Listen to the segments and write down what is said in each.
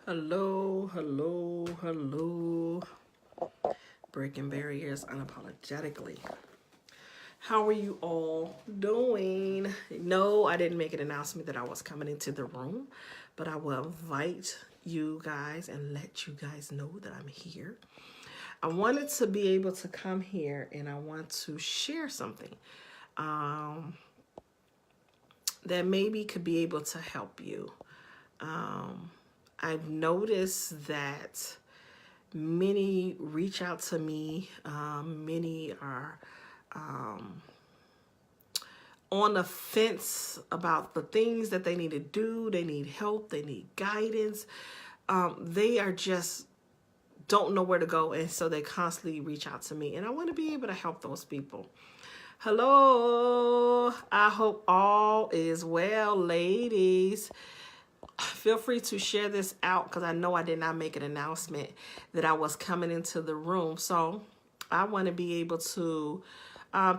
Hello, hello, hello. Breaking barriers unapologetically. How are you all doing? No, I didn't make an announcement that I was coming into the room, but I will invite you guys and let you guys know that I'm here. I wanted to be able to come here and I want to share something that maybe could be able to help you. I've noticed that many reach out to me. Many are on the fence about the things that they need to do. They need help. They need guidance. They are just don't know where to go. And so they constantly reach out to me. And I want to be able to help those people. Hello. I hope all is well, ladies. Feel free to share this out because I know I did not make an announcement that I was coming into the room. So I want to be able to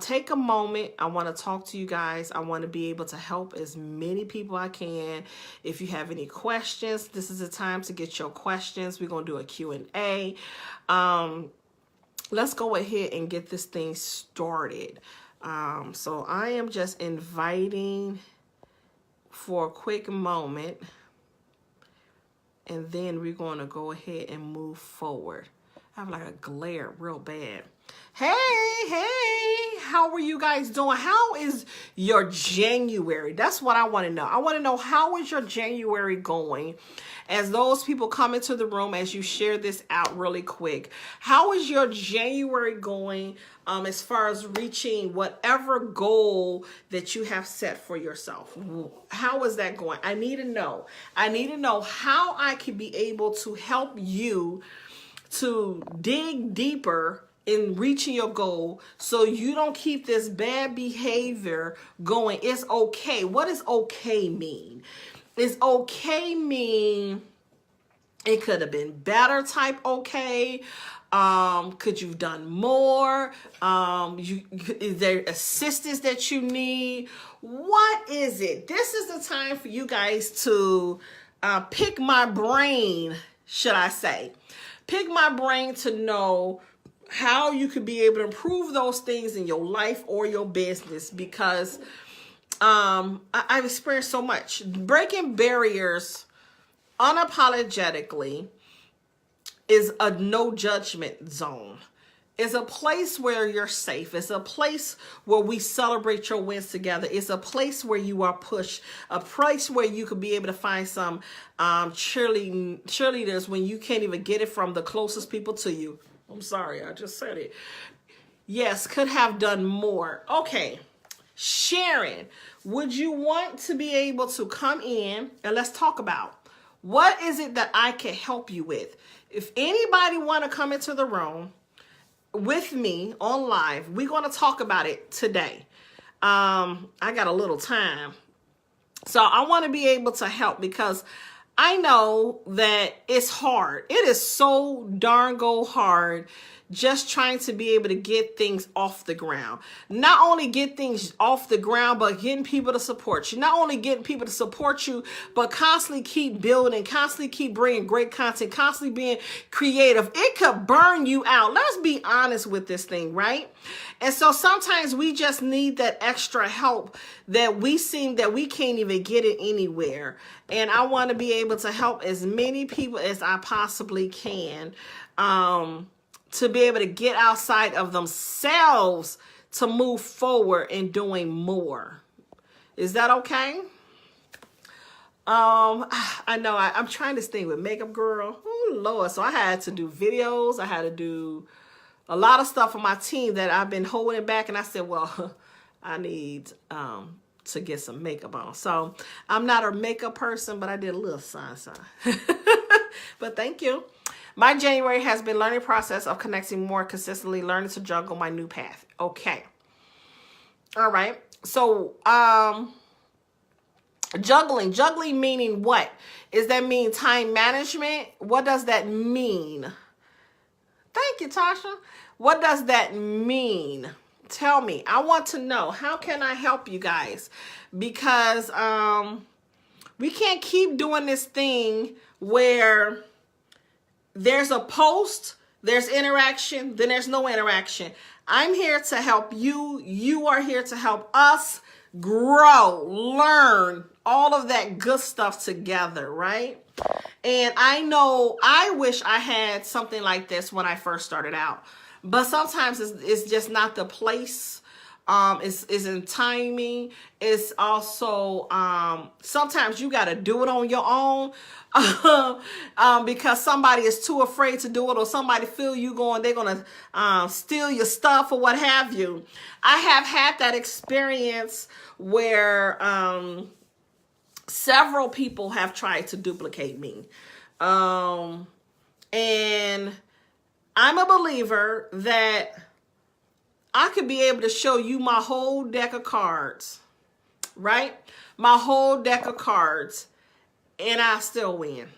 take a moment. I want to talk to you guys. I want to be able to help as many people I can. If you have any questions, this is the time to get your questions. We're going to do a Q&A. Let's go ahead and get this thing started. So I am just inviting for a quick moment. And then we're going to go ahead and move forward. I have like a glare real bad. Hey, how are you guys doing? How is your January? That's what I want to know. I want to know, how is your January going? As those people come into the room, as you share this out really quick, how is your January going as far as reaching whatever goal that you have set for yourself? How is that going? I need to know. I need to know how I can be able to help you to dig deeper in reaching your goal so you don't keep this bad behavior going. It's okay. What does okay mean? Is okay mean it could have been better type okay? Could you've done more? Is there assistance that you need? What is it? This is the time for you guys to pick my brain, should I say. Pick my brain to know how you could be able to improve those things in your life or your business, because I've experienced so much. Breaking barriers unapologetically is a no judgment zone. It's a place where you're safe. It's a place where we celebrate your wins together. It's a place where you are pushed. A place where you could be able to find some cheerleaders when you can't even get it from the closest people to you. I'm sorry, I just said it. Yes, could have done more. Okay, Sharon, would you want to be able to come in and let's talk about what is it that I can help you with? If anybody want to come into the room with me on live, we're going to talk about it today. I got a little time. So I want to be able to help because I know that it's hard. It is so darn hard just trying to be able to get things off the ground. Not only get things off the ground, but getting people to support you. Not only getting people to support you, but constantly keep building, constantly keep bringing great content, constantly being creative. It could burn you out. Let's be honest with this thing, right? And so sometimes we just need that extra help that we seem that we can't even get it anywhere. And I want to be able to help as many people as I possibly can to be able to get outside of themselves to move forward in doing more. Is that okay? I know I'm trying this thing with Makeup Girl. Oh, Lord. So I had to do videos. I had to do a lot of stuff for my team that I've been holding back. And I said, well, I need to get some makeup on. So I'm not a makeup person, but I did a little sign. But thank you. My January has been learning process of connecting more consistently, learning to juggle my new path. Okay. All right. So, juggling meaning what? Is that mean time management? What does that mean? Thank you, Tasha. What does that mean? Tell me. I want to know. How can I help you guys? Because, We can't keep doing this thing where there's a post, there's interaction, then there's no interaction. I'm here to help you. You are here to help us grow, learn, all of that good stuff together, right? And I know I wish I had something like this when I first started out, but sometimes it's just not the place. It's in timing. It's also sometimes you got to do it on your own because somebody is too afraid to do it, or somebody feel you going, they're going to steal your stuff or what have you. I have had that experience where several people have tried to duplicate me. And I'm a believer that I could be able to show you my whole deck of cards, right? My whole deck of cards, and I still win.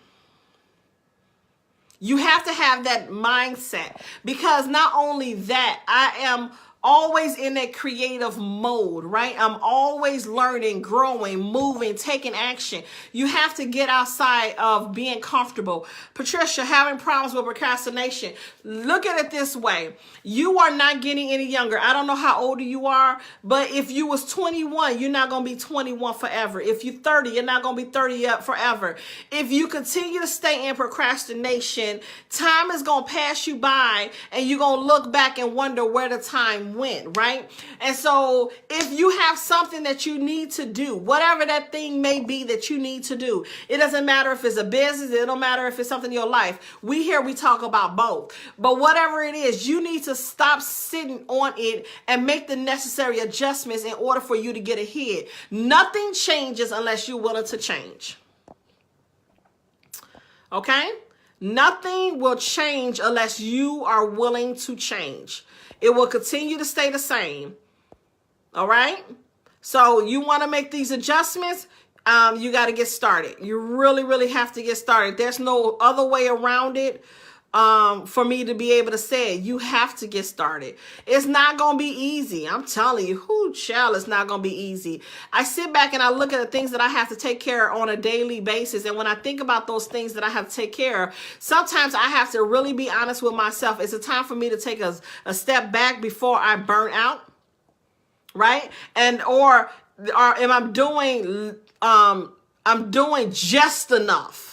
You have to have that mindset, because not only that, I am always in that creative mode, right? I'm always learning, growing, moving, taking action. You have to get outside of being comfortable. Patricia, having problems with procrastination. Look at it this way. You are not getting any younger. I don't know how old you are, but if you was 21, you're not going to be 21 forever. If you're 30, you're not going to be 30 forever. If you continue to stay in procrastination, time is going to pass you by, and you're going to look back and wonder where the time went, right? And so if you have something that you need to do, whatever that thing may be that you need to do, it doesn't matter if it's a business, it don't matter if it's something in your life. We talk about both. But whatever it is, you need to stop sitting on it and make the necessary adjustments in order for you to get ahead. Nothing changes unless you're willing to change. Okay? Nothing will change unless you are willing to change. It will continue to stay the same. All right? So you want to make these adjustments, you got to get started. You really, really have to get started. There's no other way around it for me to be able to say it. You have to get started. It's not going to be easy. I'm telling you, child, it's not going to be easy. I sit back and I look at the things that I have to take care of on a daily basis. And when I think about those things that I have to take care of, sometimes I have to really be honest with myself. It's a time for me to take a step back before I burn out. Right? And or am I doing I'm doing just enough.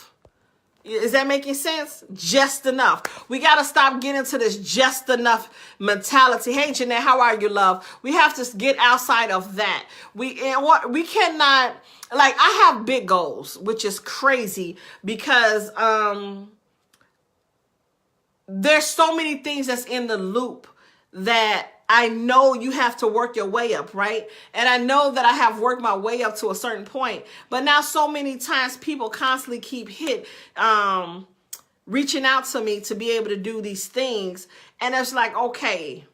Is that making sense? Just enough. We got to stop getting to this just enough mentality. Hey, Jeanette, how are you, love? We have to get outside of that. We cannot, like, I have big goals, which is crazy because there's so many things that's in the loop that I know you have to work your way up, right? And I know that I have worked my way up to a certain point, but now so many times people constantly keep reaching out to me to be able to do these things. And it's like, okay,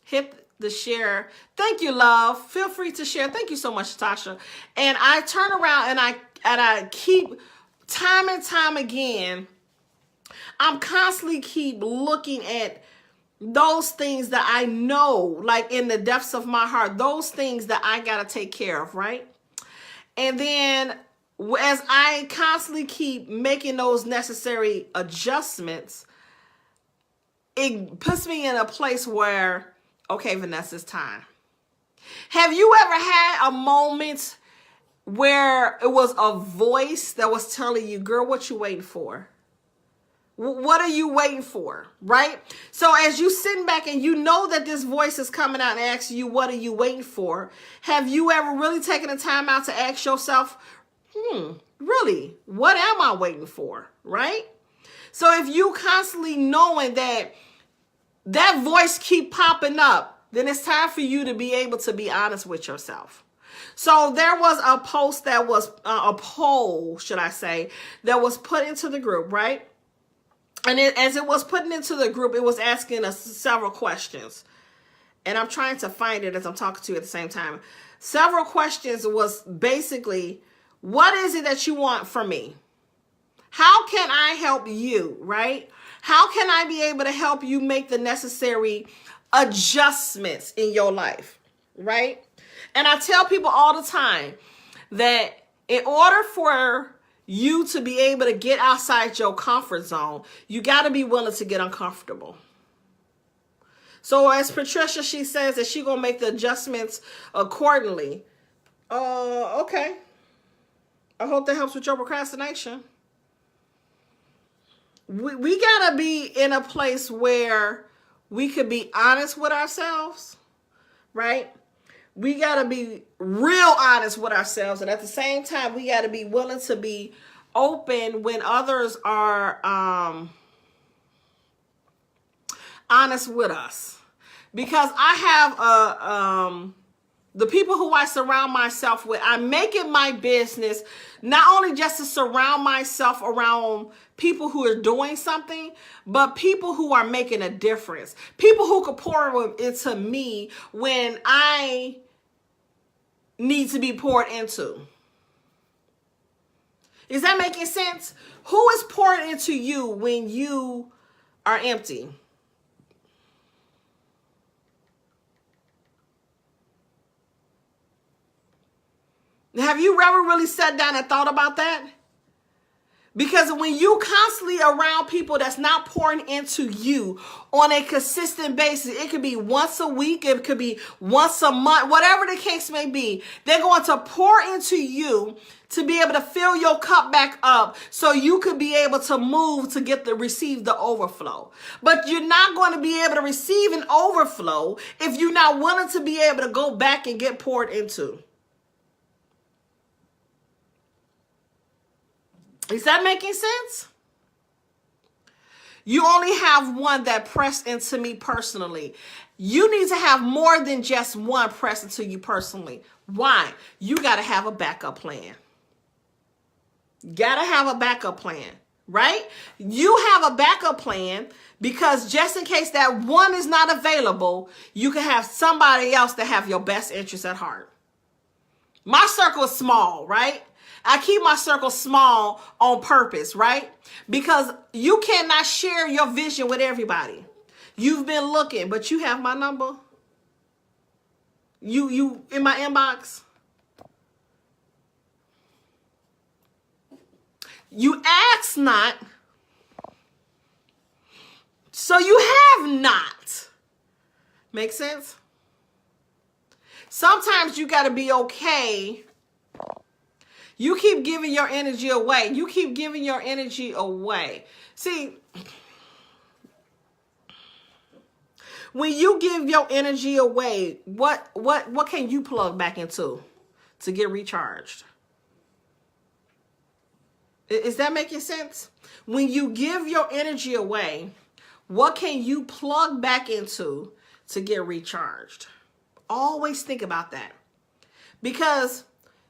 hit the share. Thank you, love. Feel free to share. Thank you so much, Tasha. And I turn around and I keep time and time again, I'm constantly keep looking at those things that I know, like in the depths of my heart, those things that I got to take care of, right? And then as I constantly keep making those necessary adjustments, it puts me in a place where, okay, Vanessa, it's time. Have you ever had a moment where it was a voice that was telling you, girl, what you waiting for? What are you waiting for, right? So as you sitting back and you know that this voice is coming out and asking you, what are you waiting for? Have you ever really taken the time out to ask yourself, really, what am I waiting for, right? So if you constantly knowing that that voice keep popping up, then it's time for you to be able to be honest with yourself. So there was a post that was, a poll, should I say, that was put into the group, right? And as it was putting into the group, it was asking us several questions. And I'm trying to find it as I'm talking to you at the same time. Several questions was basically, what is it that you want from me? How can I help you, right? How can I be able to help you make the necessary adjustments in your life, right? And I tell people all the time that In order for you to be able to get outside your comfort zone, you got to be willing to get uncomfortable. So as Patricia, she says that she going to make the adjustments accordingly. Okay. I hope that helps with your procrastination. We got to be in a place where we could be honest with ourselves, right? We got to be real honest with ourselves. And at the same time, we got to be willing to be open when others are honest with us. Because I have the people who I surround myself with, I make it my business not only just to surround myself around people who are doing something, but people who are making a difference. People who could pour into me when I need to be poured into. Is that making sense? Who is pouring into you when you are empty? Have you ever really sat down and thought about that? Because when you constantly around people that's not pouring into you on a consistent basis, it could be once a week, it could be once a month, whatever the case may be, they're going to pour into you to be able to fill your cup back up so you could be able to move to receive the overflow. But you're not going to be able to receive an overflow if you're not willing to be able to go back and get poured into. Is that making sense? You only have one that pressed into me personally. You need to have more than just one pressed into you personally. Why? You got to have a backup plan. Got to have a backup plan, right? You have a backup plan because just in case that one is not available, you can have somebody else that have your best interests at heart. My circle is small, right? I keep my circle small on purpose, right? Because you cannot share your vision with everybody. You've been looking, but you have my number. You in my inbox. You ask not, so you have not. Make sense? Sometimes you got to be okay. You keep giving your energy away. You keep giving your energy away. See, when you give your energy away, what can you plug back into to get recharged? Is that making sense? When you give your energy away, what can you plug back into to get recharged? Always think about that. Because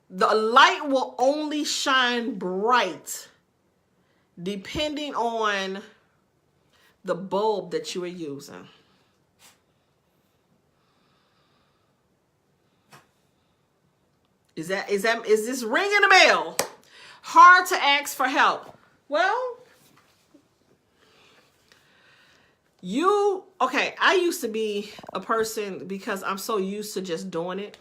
the light will only shine bright depending on the bulb that you are using. Is this ringing a bell? Hard to ask for help. Well, I used to be a person because I'm so used to just doing it.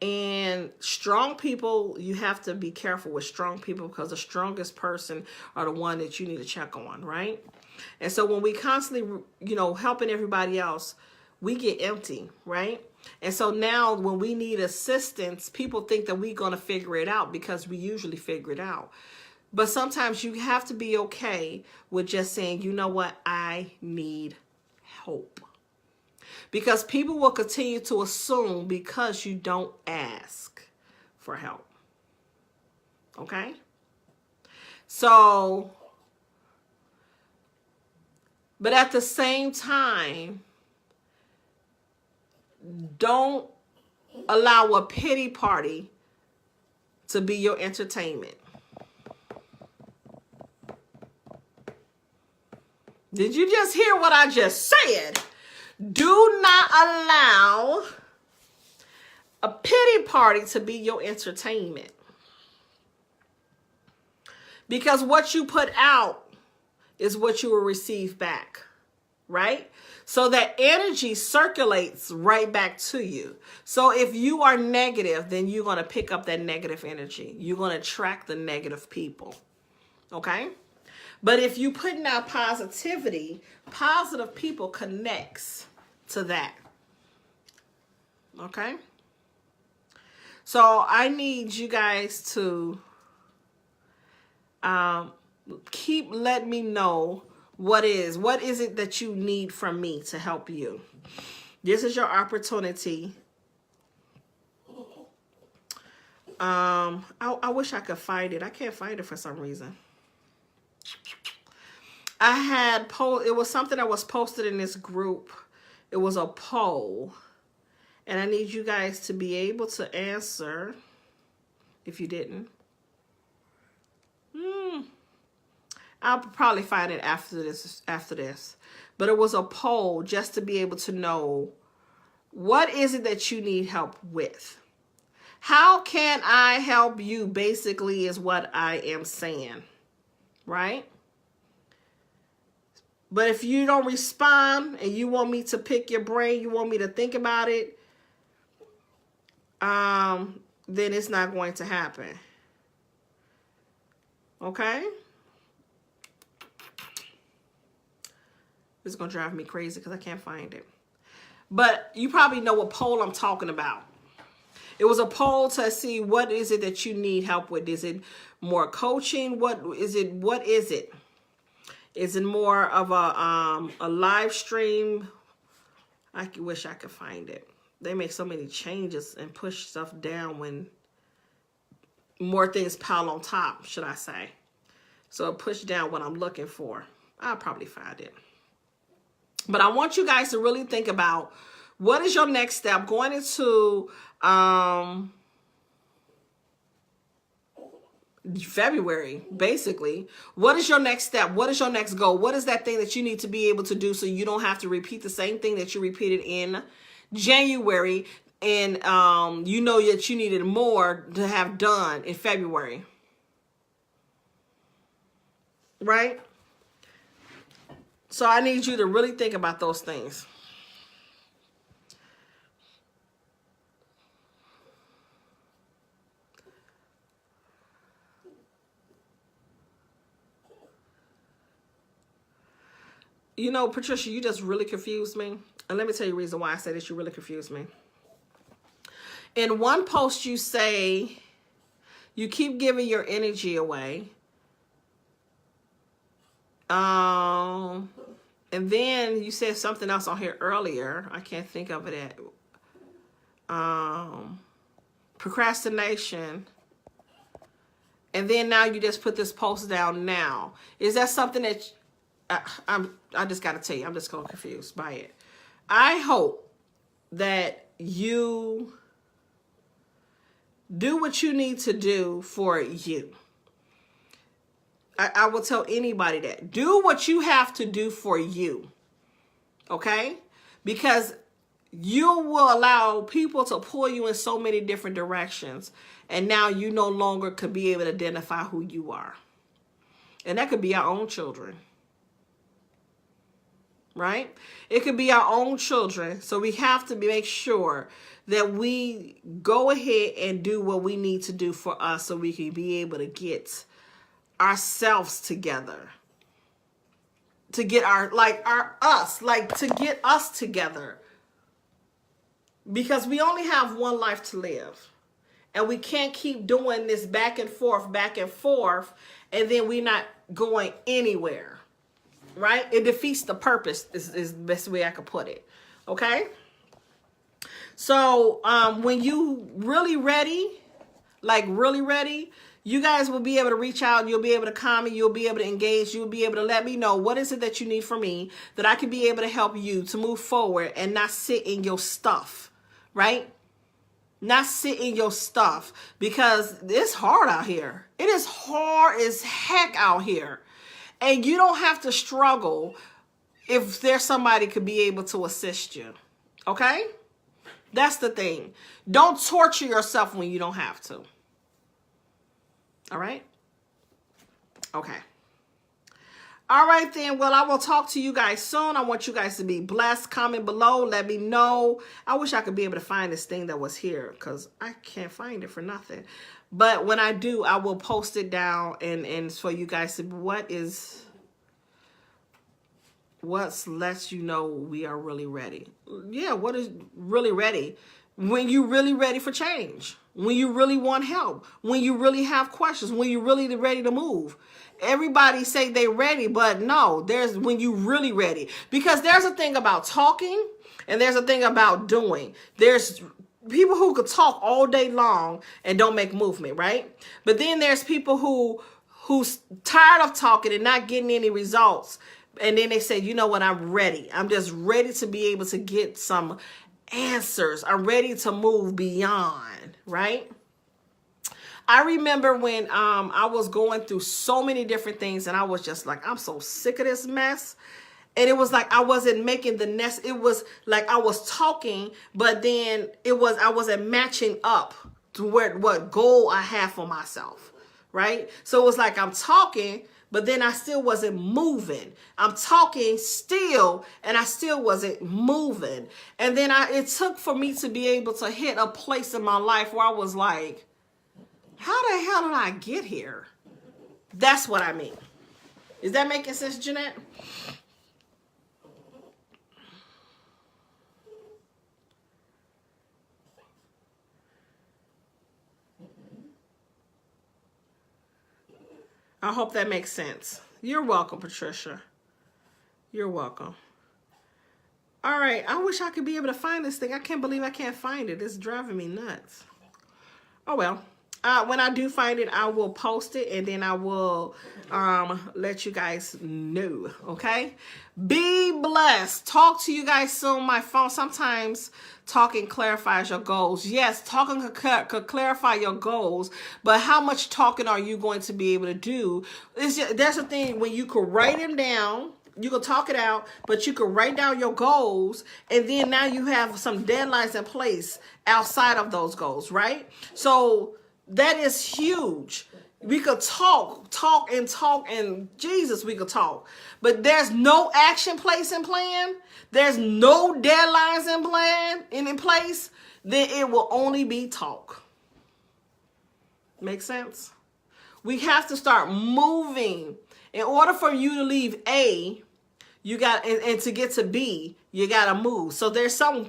And strong people, you have to be careful with strong people because the strongest person are the one that you need to check on, right? And so when we constantly, helping everybody else, we get empty, right? And so now when we need assistance, people think that we're going to figure it out because we usually figure it out. But sometimes you have to be okay with just saying, you know what, I need help. Because people will continue to assume because you don't ask for help. Okay? So, but at the same time, don't allow a pity party to be your entertainment. Did you just hear what I just said? Do not allow a pity party to be your entertainment. Because what you put out is what you will receive back. right? So that energy circulates right back to you. So if you are negative, then you're going to pick up that negative energy. You're going to attract the negative people. Okay? But if you putting out positivity, positive people connects to that. Okay? So I need you guys to keep letting me know what is it that you need from me to help you. This is your opportunity. I wish I could find it. I can't find it for some reason. It was something that was posted in this group. It was a poll. And I need you guys to be able to answer if you didn't. I'll probably find it after this. But it was a poll just to be able to know, what is it that you need help with? How can I help you, basically, is what I am saying. Right? But if you don't respond and you want me to pick your brain, you want me to think about it, then it's not going to happen. Okay? It's going to drive me crazy because I can't find it. But you probably know what poll I'm talking about. It was a poll to see, what is it that you need help with? Is it more coaching? What is it? Is it more of a live stream? I wish I could find it. They make so many changes and push stuff down when more things pile on top, should I say. So it pushed down what I'm looking for. I'll probably find it. But I want you guys to really think about, what is your next step going into February, basically. What is your next step? What is your next goal? What is that thing that you need to be able to do so you don't have to repeat the same thing that you repeated in January, and you know that you needed more to have done in February? Right? So I need you to really think about those things. You know, Patricia, you just really confused me. And let me tell you the reason why I say this. You really confused me. In one post, you say you keep giving your energy away. And then you said something else on here earlier. I can't think of it procrastination. And then now you just put this post down now. Is that something that I just got to tell you, I'm just going confused by it. I hope that you do what you need to do for you. I will tell anybody that. Do what you have to do for you. Okay? Because you will allow people to pull you in so many different directions. And now you no longer could be able to identify who you are. And that could be our own children. Right? It could be our own children. So we have to make sure that we go ahead and do what we need to do for us so we can be able to get ourselves together. To get to get us together. Because we only have one life to live. And we can't keep doing this back and forth, and then we're not going anywhere. Right? It defeats the purpose, is the best way I could put it. Okay? So, when you really ready, you guys will be able to reach out. You'll be able to comment. You'll be able to engage. You'll be able to let me know what is it that you need from me, that I can be able to help you to move forward and not sit in your stuff. Right? Not sit in your stuff, because it's hard out here. It is hard as heck out here. And you don't have to struggle if there's somebody could be able to assist you. Okay? That's the thing. Don't torture yourself when you don't have to. All right? Okay. All right, then. Well, I will talk to you guys soon. I want you guys to be blessed. Comment below. Let me know. I wish I could be able to find this thing that was here because I can't find it for nothing. But when I do, I will post it down and for you guys to what lets you know we are really ready. Yeah, what is really ready? When you really ready for change. When you really want help. When you really have questions. When you're really ready to move. Everybody say they ready, but no, there's when you really ready. Because there's a thing about talking and there's a thing about doing. There's people who could talk all day long and don't make movement, right? But then there's people who's tired of talking and not getting any results. And then they say, you know what, I'm ready. I'm just ready to be able to get some answers. I'm ready to move beyond, right? I remember when I was going through so many different things and I was just like, I'm so sick of this mess. And it was like I wasn't making the nest. It was like I was talking, but then I wasn't matching up to what goal I have for myself, right? So it was like I'm talking, but then I still wasn't moving. I'm talking still, and I still wasn't moving. And then it took for me to be able to hit a place in my life where I was like, how the hell did I get here? That's what I mean. Is that making sense, Jeanette? I hope that makes sense. You're welcome, Patricia. You're welcome. All right. I wish I could be able to find this thing. I can't believe I can't find it. It's driving me nuts. Oh, well. When I do find it, I will post it and then I will let you guys know. Okay? Be blessed. Talk to you guys soon. My phone. Sometimes talking clarifies your goals. Yes, talking could clarify your goals, but how much talking are you going to be able to do? There's a thing when you could write them down. You can talk it out, but you can write down your goals, and then now you have some deadlines in place outside of those goals, right? So that is huge. We could talk, and Jesus, we could talk. But there's no action place and plan. There's no deadlines in place. Then it will only be talk. Make sense? We have to start moving. In order for you to leave A, you got and to get to B, you got to move. So there's some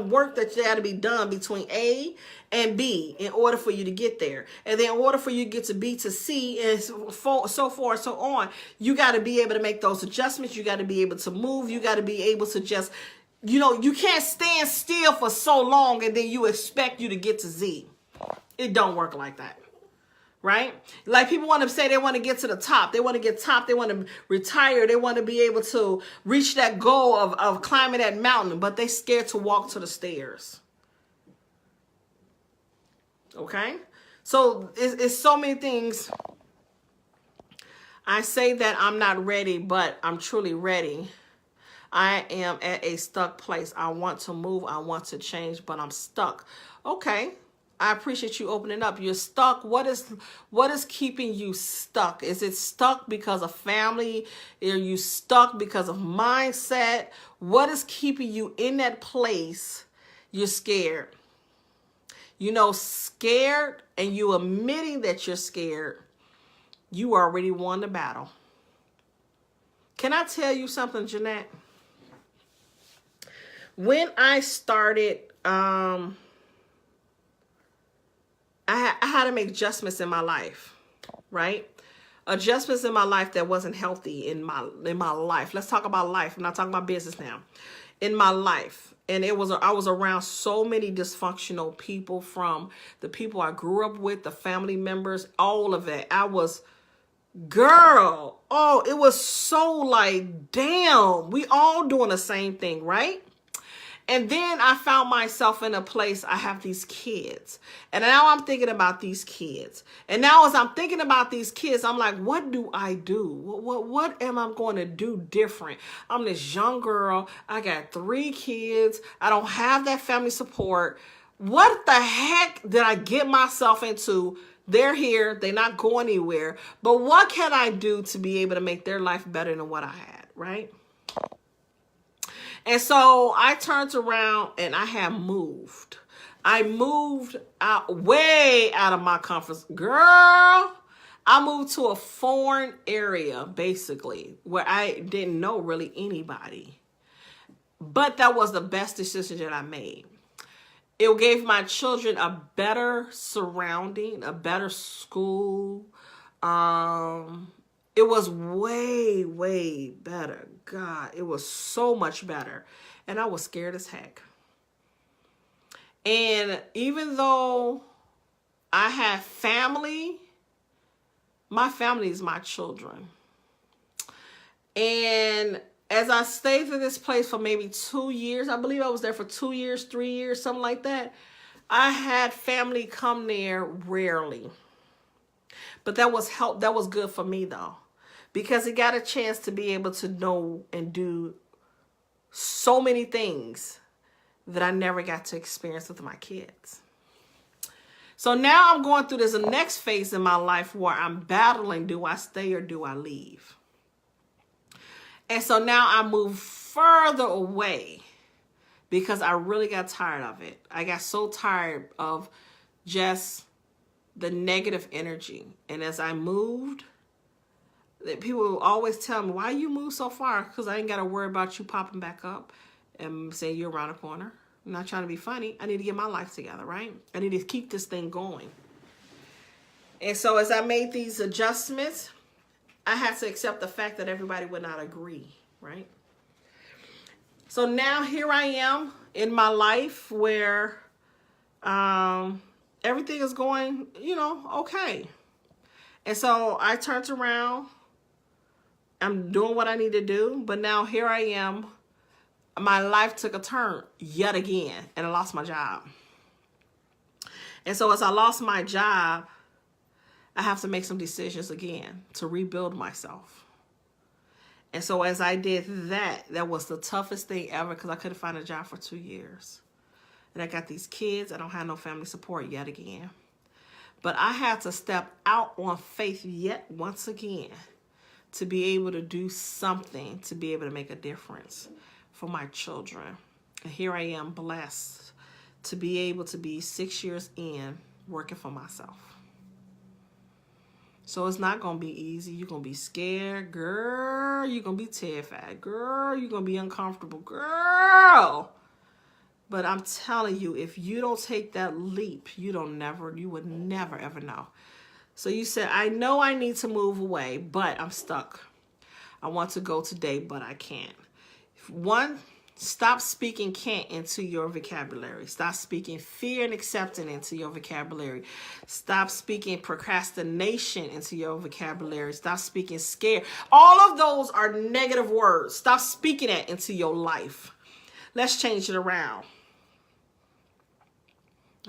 work that got to be done between A and B in order for you to get there. And then in order for you to get to B to C and so forth, so on, you got to be able to make those adjustments. You got to be able to move. You got to be able to just, you can't stand still for so long and then you expect you to get to Z. It don't work like that. Right? Like people want to say they want to get to the top. They want to get top. They want to retire. They want to be able to reach that goal of climbing that mountain, but they scared to walk to the stairs. Okay? So it's so many things. I say that I'm not ready, but I'm truly ready. I am at a stuck place. I want to move. I want to change, but I'm stuck. Okay. I appreciate you opening up. You're stuck. What is keeping you stuck? Is it stuck because of family? Are you stuck because of mindset? What is keeping you in that place? You're scared. Scared, and you admitting that you're scared, you already won the battle. Can I tell you something, Jeanette? When I started, I had to make adjustments in my life, right? Adjustments in my life that wasn't healthy in my life. Let's talk about life. I'm not talking about business now. In my life. And I was around so many dysfunctional people, from the people I grew up with, the family members, all of it. It was so like, damn, we all doing the same thing, right? And then I found myself in a place, I have these kids. And now I'm thinking about these kids. And now as I'm thinking about these kids, I'm like, what do I do? What am I going to do different? I'm this young girl. I got 3 kids. I don't have that family support. What the heck did I get myself into They're here. They're not going anywhere. But what can I do to be able to make their life better than what I had, right? And so I turned around and I have moved. I moved out, way out of my comfort zone. Girl, I moved to a foreign area, basically, where I didn't know really anybody. But that was the best decision that I made. It gave my children a better surrounding, a better school. It was way, way better. God, it was so much better. And I was scared as heck. And even though I have family, my family is my children. And as I stayed in this place for maybe 2 years, I believe I was there for 2 years, 3 years, something like that. I had family come there rarely. But that was good for me though, because it got a chance to be able to know and do so many things that I never got to experience with my kids. So now I'm going through this next phase in my life where I'm battling, do I stay or do I leave? And so now I move further away because I really got tired of it. I got so tired of just the negative energy. And as I moved, people always tell me, why you move so far? Because I ain't got to worry about you popping back up and saying you're around the corner. I'm not trying to be funny. I need to get my life together, right? I need to keep this thing going. And so as I made these adjustments, I had to accept the fact that everybody would not agree, right? So now here I am in my life where everything is going, okay. And so I turned around. I'm doing what I need to do. But now here I am. My life took a turn yet again. And I lost my job. And so as I lost my job, I have to make some decisions again to rebuild myself. And so as I did that, that was the toughest thing ever because I couldn't find a job for 2 years. And I got these kids. I don't have no family support yet again. But I had to step out on faith yet once again to be able to do something, to be able to make a difference for my children. And here I am blessed to be able to be 6 years in working for myself. So it's not going to be easy. You're going to be scared, girl. You're going to be terrified, girl. You're going to be uncomfortable, girl. But I'm telling you, if you don't take that leap, you would never, ever know. So you said, I know I need to move away, but I'm stuck. I want to go today, but I can't. One, stop speaking can't into your vocabulary. Stop speaking fear and acceptance into your vocabulary. Stop speaking procrastination into your vocabulary. Stop speaking scared. All of those are negative words. Stop speaking that into your life. Let's change it around.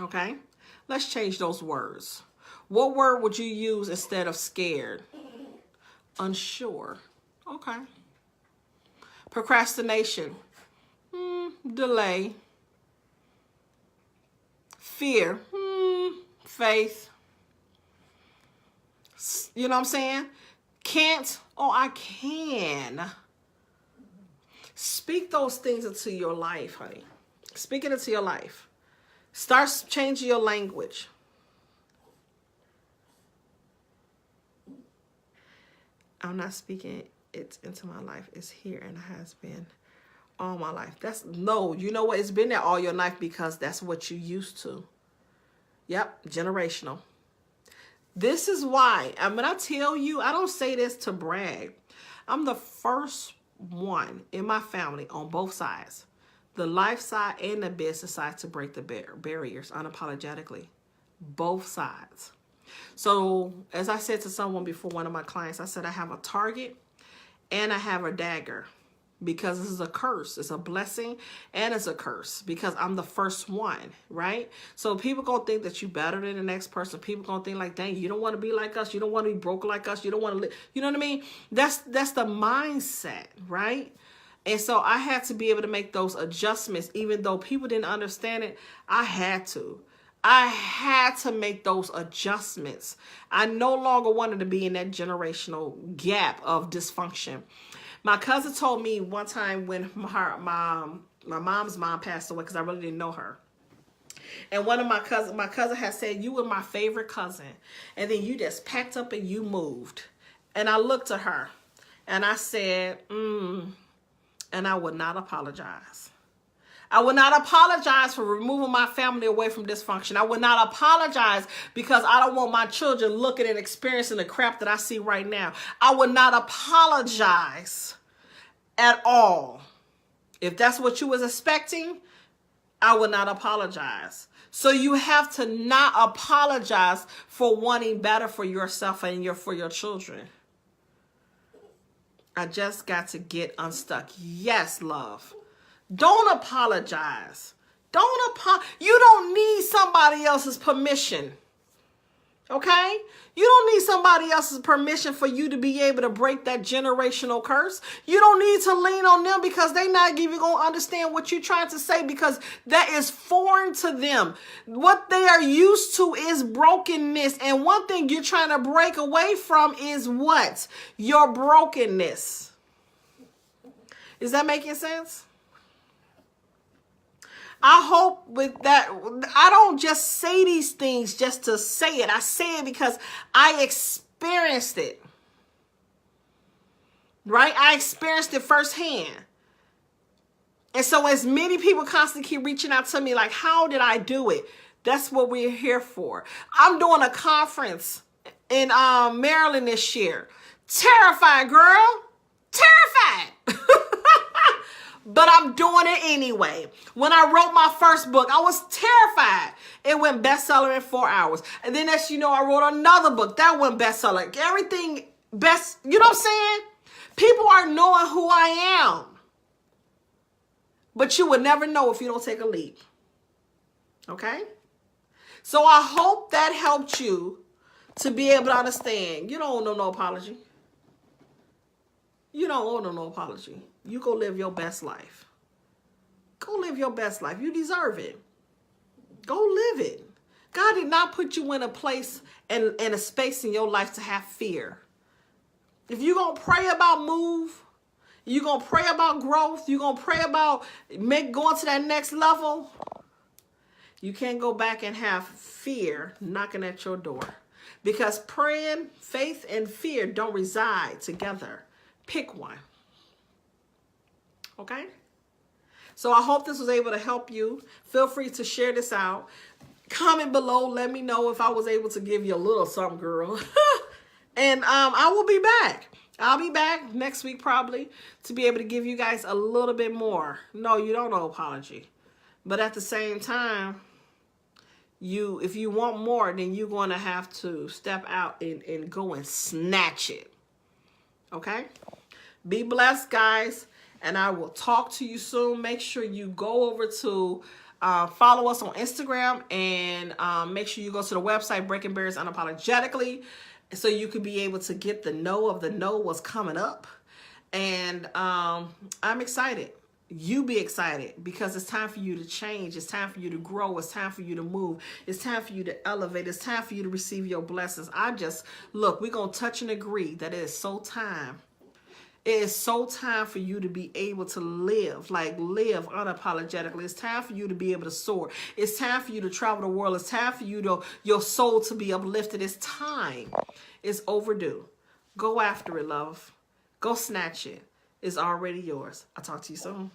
Okay? Let's change those words. What word would you use instead of scared? Unsure. Okay. Procrastination. Delay. Fear. Faith. You know what I'm saying? Can't. Oh, I can. Speak those things into your life, honey. Speak it into your life. Start changing your language. I'm not speaking it into my life. It's here and has been all my life. You know what? It's been there all your life because that's what you used to. Yep, generational. This is why. And when I tell you, I don't say this to brag. I'm the first one in my family on both sides, the life side and the business side, to break the barriers unapologetically. Both sides. So as I said to someone before, one of my clients, I said I have a target and I have a dagger because this is a curse. It's a blessing and it's a curse because I'm the first one, right? So people gonna think that you better than the next person. People gonna think like, dang, you don't want to be like us. You don't want to be broke like us. You don't want to live. You know what I mean? That's the mindset, right? And so I had to be able to make those adjustments, even though people didn't understand it. I had to. I had to make those adjustments. I no longer wanted to be in that generational gap of dysfunction. My cousin told me one time when my mom's mom passed away, because I really didn't know her. And one of my cousin had said, you were my favorite cousin. And then you just packed up and you moved. And I looked at her and I said, and I would not apologize. I would not apologize for removing my family away from dysfunction. I would not apologize because I don't want my children looking and experiencing the crap that I see right now. I would not apologize at all. If that's what you was expecting, I would not apologize. So you have to not apologize for wanting better for yourself and for your children. I just got to get unstuck. Yes, love. Don't apologize. You don't need somebody else's permission. Okay? You don't need somebody else's permission for you to be able to break that generational curse. You don't need to lean on them because they're not even going to understand what you're trying to say, because that is foreign to them. What they are used to is brokenness. And one thing you're trying to break away from is what? Your brokenness. Is that making sense? I hope with that, I don't just say these things just to say it. I say it because I experienced it. Right? I experienced it firsthand. And so as many people constantly keep reaching out to me like, how did I do it? That's what we're here for. I'm doing a conference in Maryland this year. Terrified, girl. Terrified. But I'm doing it anyway. When I wrote my first book, I was terrified. It went bestseller in 4 hours. And then as you know, I wrote another book. That went bestseller. Everything best, you know what I'm saying? People are knowing who I am. But you would never know if you don't take a leap. Okay? So I hope that helped you to be able to understand. You don't owe no apology. You don't owe no apology. You go live your best life. Go live your best life. You deserve it. Go live it. God did not put you in a place and a space in your life to have fear. If you're going to pray about move, you're going to pray about growth, you're going to pray about going to that next level, you can't go back and have fear knocking at your door. Because praying, faith, and fear don't reside together. Pick one. Okay? So I hope this was able to help you. Feel free to share this out. Comment below. Let me know if I was able to give you a little something, girl. And I will be back. I'll be back next week probably to be able to give you guys a little bit more. No, you don't owe apology. But at the same time, if you want more, then you're going to have to step out and go and snatch it. Okay? Be blessed, guys. And I will talk to you soon. Make sure you go over to follow us on Instagram, and make sure you go to the website, Breaking Barriers Unapologetically, so you can be able to get the know of the know what's coming up. And I'm excited. You be excited, because it's time for you to change. It's time for you to grow. It's time for you to move. It's time for you to elevate. It's time for you to receive your blessings. Look, we're going to touch and agree that it is so time. It is so time for you to be able to live unapologetically. It's time for you to be able to soar. It's time for you to travel the world. It's time for your soul to be uplifted. It's time. It's overdue. Go after it, love. Go snatch it. It's already yours. I'll talk to you soon.